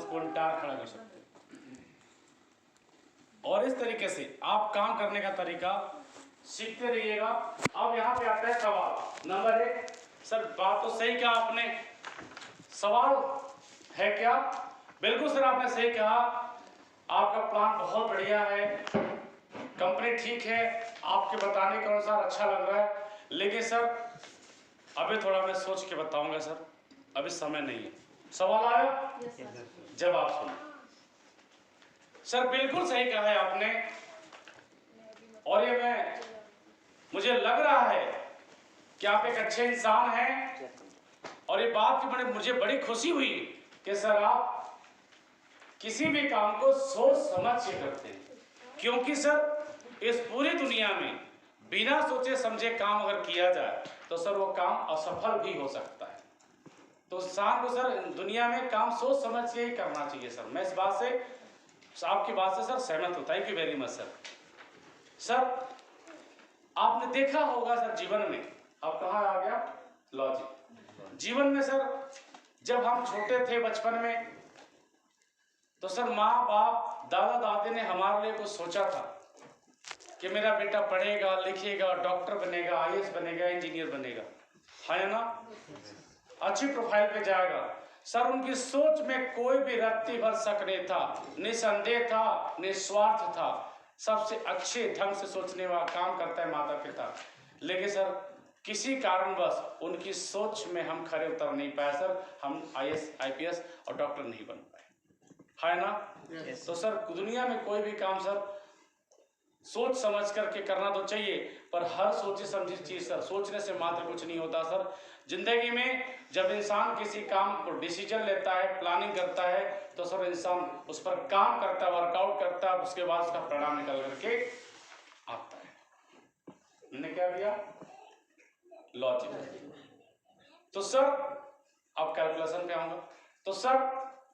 उसको इंटायर खड़ा कर सकते हैं। और इस तरीके से आप काम करने का तरीका सीखते रहिएगा। अब यहाँ पे आता है सवाल नंबर 1। सर बात तो सही कहा आपने, सवाल है क्या? बिल्कुल सर आपने सही कहा, आपका प्लान बहुत बढ़िया है, कंपनी ठीक है, आपके बताने के अनुसार अच्छा लग रहा है, लेकिन सर अभी थोड़ा मैं सोच के बताऊंगा सर, अभी समय नहीं है। सवाल आया? जवाब सुनो। सर बिल्कुल सही कहा है आपने, और ये मुझे लग रहा है कि आप एक अच्छे इंसान हैं, और ये बात की मुझे बड़ी खुशी हुई कि सर आप किसी भी काम को सोच समझ के करते हैं, क्योंकि सर इस पूरी दुनिया में बिना सोचे समझे काम अगर किया जाए तो सर वो काम असफल भी हो सकता है। तो इंसान को सर दुनिया में काम सोच समझ के ही करना चाहिए सर। मैं इस बात से, आपकी बात से सर सहमत हूं। Thank you very much sir. Sir आपने देखा होगा सर जीवन में, अब कहाँ आ गया लॉजिक, जीवन में सर जब हम छोटे थे बचपन में, तो सर माँ बाप दादा दादी ने हमारे लिए कुछ सोचा था कि मेरा बेटा पढ़ेगा लिखेगा, डॉक्टर बनेगा, आईएएस बनेगा, इंजीनियर बनेगा, है ना, अच्छी प्रोफाइल पे जाएगा। सर उनकी सोच में कोई भी रत्ती भर शक नहीं था, निसंदेह था, निस्वार्थ था, सबसे अच्छे ढंग से सोचने वाला काम करता है माता पिता। लेकिन सर किसी कारणवश उनकी सोच में हम खरे उतर नहीं पाए सर, हम आईएएस आईपीएस और डॉक्टर नहीं बन पाए, है ना। तो सर दुनिया में कोई भी काम सर सोच समझ करके करना तो चाहिए, पर हर सोची समझी चीज सर सोचने से मात्र कुछ नहीं होता सर। जिंदगी में जब इंसान किसी काम को डिसीजन लेता है, प्लानिंग करता है, तो सर इंसान उस पर काम करता है, वर्कआउट करता है, उसके बाद उसका परिणाम निकल करके आता है। मैंने क्या दिया? लॉजिक। तो सर अब कैलकुलेशन पे आऊंगा। तो सर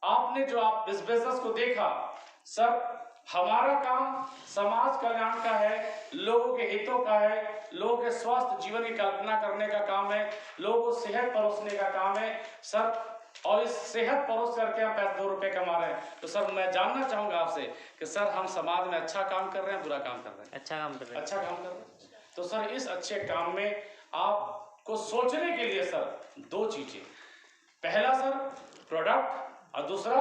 आपने जो आप इस बिजनेस को देखा, सर हमारा काम समाज कल्याण का है, लोगों के हितों का है, लोगों के स्वस्थ जीवन की कल्पना करने का काम है, लोगों को सेहत परोसने का काम है सर। और इस सेहत परोस करके हम 2 रुपए कमा रहे हैं। तो सर मैं जानना चाहूंगा आपसे कि सर हम समाज में अच्छा काम कर रहे हैं, बुरा काम कर रहे हैं? अच्छा काम कर रहे हैं। अच्छा काम कर रहे हैं। तो सर इस अच्छे काम में आपको सोचने के लिए सर 2 चीजें, पहला सर प्रोडक्ट और दूसरा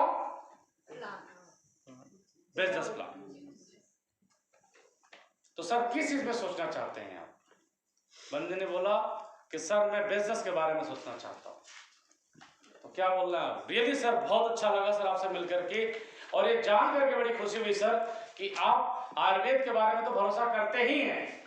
बिजनेस प्लान। तो सर किस चीज में सोचना चाहते हैं आप? बंदे ने बोला कि सर मैं बिजनेस के बारे में सोचना चाहता हूं। तो क्या बोल रहे हैं आप? रियली सर बहुत अच्छा लगा सर आपसे मिलकर के, और ये जान करके बड़ी खुशी हुई सर कि आप आयुर्वेद के बारे में तो भरोसा करते ही हैं,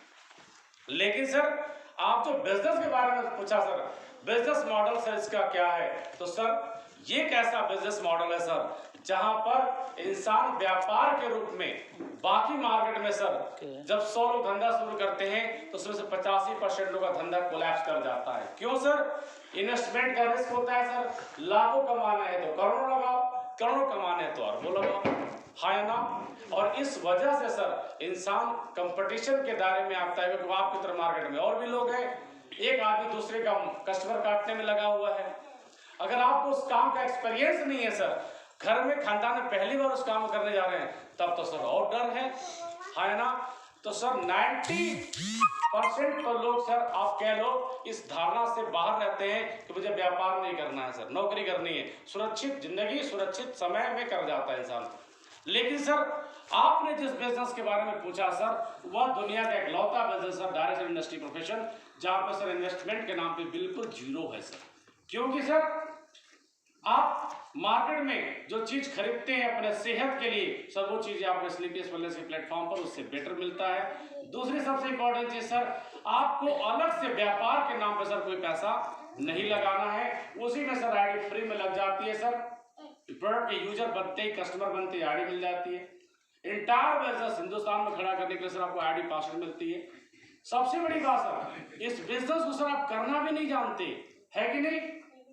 लेकिन सर आप जो बिजनेस के बारे में पूछा सर, बिजनेस मॉडल सर इसका क्या है? तो सर ये कैसा बिजनेस मॉडल है सर जहां पर इंसान व्यापार के रूप में बाकी मार्केट में सर जब 100 लोग धंधा शुरू करते हैं तो उसमें से 85% लोगों का धंधा कोलैप्स कर जाता है। क्यों सर? इन्वेस्टमेंट का रिस्क होता है सर, लाखों कमाना है तो करोड़ों लगाओ, करोड़ों कमाने हैं तो अरबों लगाओ, है ना। और इस वजह से सर इंसान कंपटीशन के दायरे में आता है, क्योंकि आपकी तरह मार्केट में और भी लोग हैं, एक आदमी दूसरे का कस्टमर काटने में लगा हुआ है। अगर आपको उस काम का एक्सपीरियंस नहीं है सर, घर में खानदान में पहली बार उस काम करने जा रहे हैं, तब तो सर और डर है ना। तो सर 90% तो लोग सर आप कह लो इस धारणा से बाहर रहते हैं कि मुझे व्यापार नहीं करना है सर, नौकरी करनी है, सुरक्षित जिंदगी सुरक्षित समय में कर जाता है इंसान। लेकिन सर आपने जिस बिजनेस के बारे में पूछा सर, वह दुनिया का इकलौता बिजनेस है, डायरेक्ट इंडस्ट्री प्रोफेशन, जहां पर सर इन्वेस्टमेंट के नाम पे बिल्कुल जीरो है सर। क्योंकि सर आप मार्केट में जो चीज खरीदते हैं अपने सेहत के लिए सर, वो चीजें आपको स्लीपियस वेलनेस के प्लेटफॉर्म पर उससे बेटर मिलता है। दूसरी सबसे इंपॉर्टेंट चीज सर, आपको अलग से व्यापार के नाम पे सर कोई पैसा नहीं लगाना है, उसी में सर आईडी फ्री में लग जाती है सर। प्रोडक्ट के यूजर बनते ही, कस्टमर बनते ही आईडी मिल जाती है। इंटायर बिजनेस हिंदुस्तान में खड़ा करने के लिए सर आपको आईडी पासवर्ड मिलती है। सबसे बड़ी बात सर, इस बिजनेस को सर आप करना भी नहीं जानते है कि नहीं,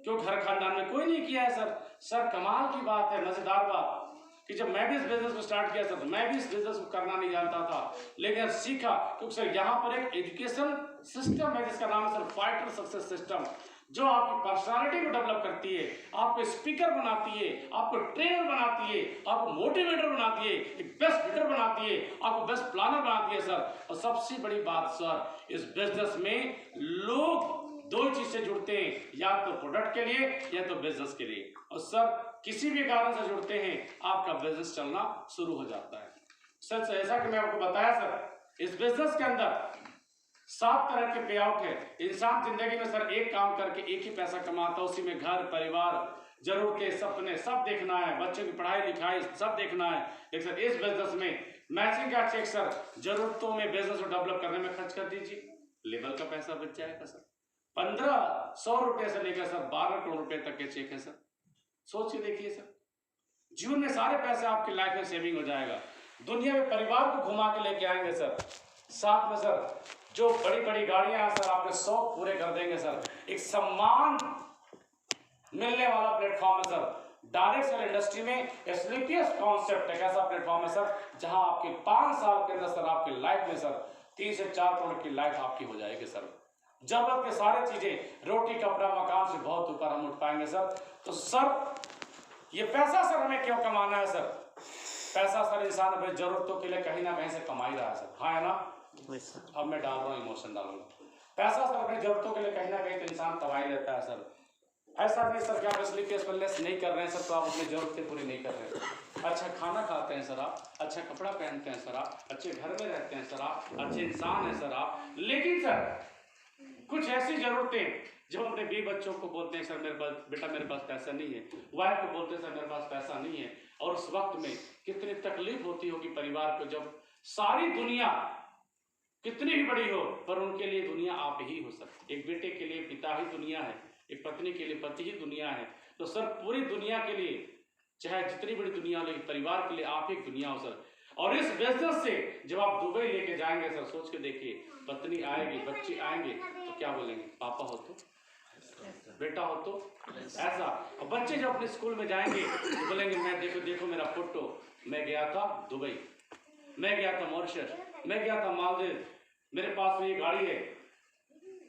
क्यों घर खानदान में कोई नहीं किया है सर। सर कमाल की बात है, मजेदार बात, कि जब मैं भी इस बिजनेस को स्टार्ट किया था तो मैं भी इस बिजनेस को करना नहीं जानता था, लेकिन सीखा, क्योंकि सर यहाँ पर एक एजुकेशन सिस्टम है जिसका नाम है सर फाइटर सक्सेस सिस्टम। जो आपकी पर्सनालिटी को डेवलप करती है, आपको स्पीकर बनाती है, आपको ट्रेनर बनाती है, आपको मोटिवेटर बनाती है, एक बेस्ट लीडर बनाती है, आपको बेस्ट प्लानर बनाती है सर। और सबसे बड़ी बात सर, इस बिजनेस में लोग दो चीज से जुड़ते हैं, या तो प्रोडक्ट के लिए या तो बिजनेस के लिए। और सर किसी भी कारण से जुड़ते हैं, आपका बिजनेस चलना शुरू हो जाता है। सर जैसा कि मैं आपको बताया सर, इस बिजनेस के अंदर 7 तरह के पे आउट है। इंसान जिंदगी में सर एक काम करके एक ही पैसा कमाता है, उसी में घर परिवार जरूरतें सपने सब देखना है, बच्चों की पढ़ाई लिखाई सब देखना है। लेकिन सर इस बिजनेस में मैचिंग का चेक सर जरूरतों में बिजनेस को डेवलप करने में खर्च कर दीजिए, लेबर का पैसा बच जाएगा सर। 1500 रुपए से लेकर सर 12 करोड़ रुपए तक के चेक है सर। सोच के देखिए सर, जीवन में सारे पैसे आपकी लाइफ में सेविंग हो जाएगा। दुनिया में परिवार को घुमा के लेके आएंगे सर। साथ में सर जो बड़ी बड़ी गाड़ियां सर आपके शौक पूरे कर देंगे सर। एक सम्मान मिलने वाला प्लेटफॉर्म है सर। डायरेक्ट सर इंडस्ट्री में स्लीपियस कॉन्सेप्ट एक ऐसा प्लेटफॉर्म है सर, जहां आपके 5 साल के अंदर सर आपकी लाइफ में सर 3 से 4 करोड़ की लाइफ आपकी हो जाएगी सर। जरूरत के सारे चीजें, रोटी कपड़ा मकान से बहुत ऊपर हम उठ पाएंगे सर। तो सर ये पैसा सर हमें क्यों कमाना है सर? पैसा सर इंसान अपनी जरूरतों के लिए कहीं ना कहीं से कमा ही रहा है सर। हाँ है ना? अब मैं डाल रहा हूँ इमोशन डालूंगा। पैसा सर अपनी जरूरतों के लिए कहीं ना कहीं तो इंसान कमा ही लेता है सर। ऐसा नहीं सर कि आप इसलिए केस वेलनेस नहीं कर रहे हैं सर तो आप अपनी जरूरतें पूरी नहीं कर रहे हैं। अच्छा खाना खाते हैं सर आप, अच्छा कपड़ा पहनते हैं सर आप, अच्छे घर में रहते हैं सर आप, अच्छे इंसान हैं सर आप, लेकिन सर कुछ ऐसी जरूरतें जब अपने बीवी बच्चों को बोलते हैं सर मेरे पास बेटा मेरे पास पैसा नहीं है, वाइफ को बोलते हैं सर मेरे पास पैसा नहीं है, और उस वक्त में कितनी तकलीफ होती होगी परिवार को, जब सारी दुनिया कितनी भी बड़ी हो पर उनके लिए दुनिया आप ही हो सर। एक बेटे के लिए पिता ही दुनिया है, एक पत्नी के लिए पति ही दुनिया है। तो सर पूरी दुनिया के लिए चाहे जितनी बड़ी दुनिया हो, लेकिन परिवार के लिए आप एक दुनिया हो सर। और इस बिजनेस से जब आप दुबई लेके जाएंगे सर, सोच के देखिए, पत्नी आएगी, बच्चे आएंगे तो क्या बोलेंगे? पापा हो तो, बेटा हो तो, ऐसा। और बच्चे जब अपने स्कूल में जाएंगे तो बोलेंगे मैं देखो देखो मेरा फोटो, मैं गया था दुबई, मैं गया था मॉरिशस, मैं गया था मालदीव, मेरे पास में ये गाड़ी है।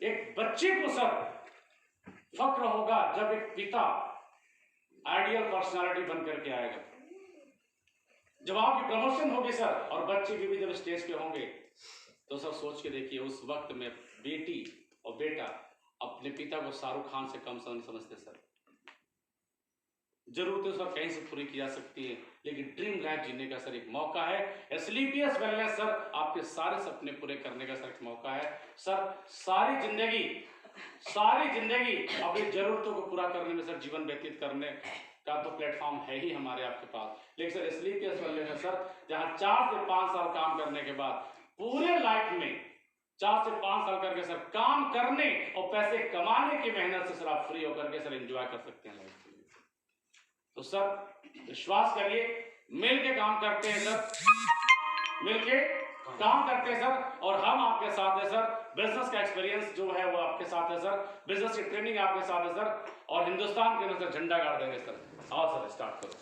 एक बच्चे को सर फक्र होगा जब एक पिता आइडियल पर्सनालिटी बन करके आएगा। जब आपकी प्रमोशन होगी सर और बच्चे भी जब स्टेज पे होंगे तो सर सोच के देखिए, उस वक्त में बेटी और बेटा अपने पिता को शाहरुख खान से कम समझते सर। जरूरतें सर कहीं से पूरी की जा सकती है, लेकिन ड्रीम लाइफ जीने का सर एक मौका है। स्लीपियस वेलनेस सर आपके सारे सपने पूरे करने का सर एक मौका है सर। सारी जिंदगी अपनी जरूरतों को पूरा करने में सर जीवन व्यतीत करने का तो प्लेटफॉर्म है ही हमारे आपके पास। लेकिन सर स्लीपियस वेलनेस सर जहां 4 से 5 साल काम करने के बाद पूरे लाइफ में 4 से 5 साल करके सर काम करने और पैसे कमाने की मेहनत से सर आप फ्री होकर के सर एंजॉय कर सकते हैं लाइफ। तो सर विश्वास करिए, मिलके काम करते हैं सर, मिलके काम करते हैं सर, और हम आपके साथ हैं सर। बिजनेस का एक्सपीरियंस जो है वो आपके साथ है सर, बिजनेस की ट्रेनिंग आपके साथ है सर, और हिंदुस्तान के अंदर सर झंडा गाड़ देंगे सर। आओ सर स्टार्ट करो।